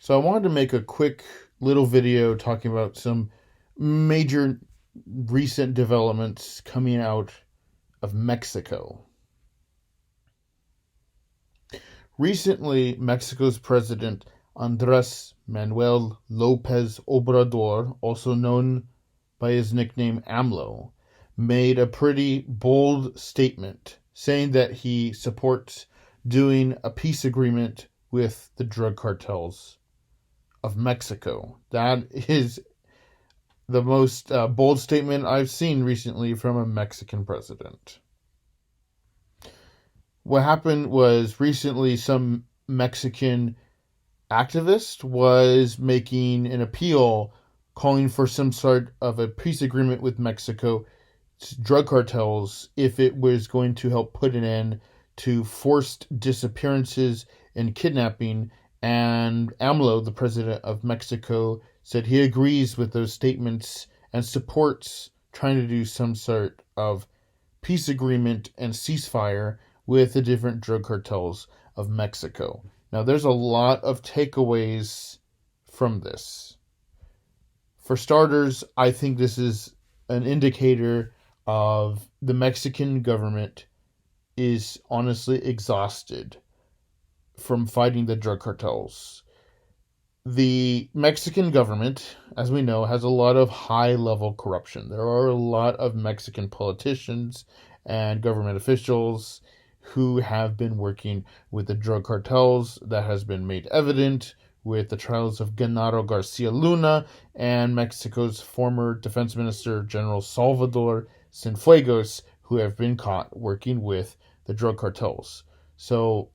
So I wanted to make a quick little video talking about some major recent developments coming out of Mexico. Recently, Mexico's President Andres Manuel Lopez Obrador, also known by his nickname AMLO, made a pretty bold statement saying that he supports doing a peace agreement with the drug cartels of Mexico. That is the most bold statement I've seen recently from a Mexican president. What happened was recently some Mexican activist was making an appeal calling for some sort of a peace agreement with Mexico drug cartels if it was going to help put an end to forced disappearances and kidnapping. And AMLO, the president of Mexico, said he agrees with those statements and supports trying to do some sort of peace agreement and ceasefire with the different drug cartels of Mexico. Now, there's a lot of takeaways from this. For starters, I think this is an indicator of the Mexican government is honestly exhausted from fighting the drug cartels. The Mexican government, as we know, has a lot of high-level corruption. There are a lot of Mexican politicians and government officials who have been working with the drug cartels. That has been made evident with the trials of Genaro Garcia Luna and Mexico's former defense minister, General Salvador Cienfuegos, who have been caught working with the drug cartels. So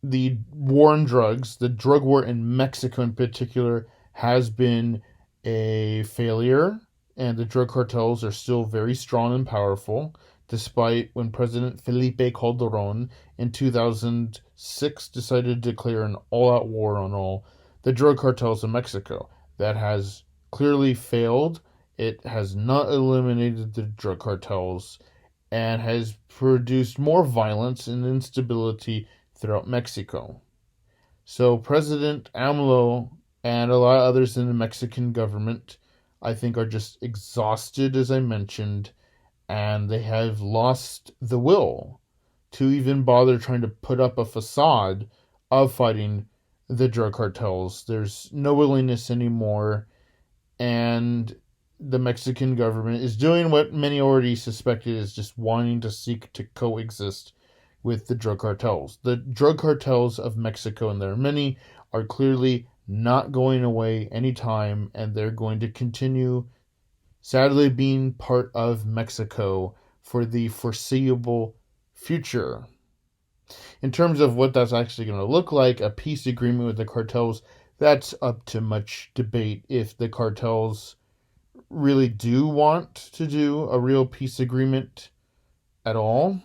the war on drugs, the drug war in Mexico in particular, has been a failure, and the drug cartels are still very strong and powerful, despite when President Felipe Calderon in 2006 decided to declare an all-out war on all the drug cartels in Mexico. That has clearly failed. It has not eliminated the drug cartels and has produced more violence and instability throughout Mexico. So President AMLO and a lot of others in the Mexican government, I think, are just exhausted, as I mentioned, and they have lost the will to even bother trying to put up a facade of fighting the drug cartels. There's no willingness anymore, and the Mexican government is doing what many already suspected, is just wanting to seek to coexist with the drug cartels. The drug cartels of Mexico, and there are many, are clearly not going away anytime, and they're going to continue, sadly, being part of Mexico for the foreseeable future. In terms of what that's actually going to look like, a peace agreement with the cartels, that's up to much debate. If the cartels really do want to do a real peace agreement at all,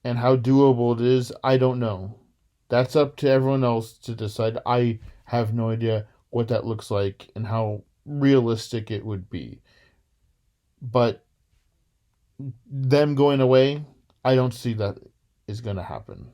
and how doable it is, I don't know. That's up to everyone else to decide. I have no idea what that looks like and how realistic it would be. But them going away, I don't see that is going to happen.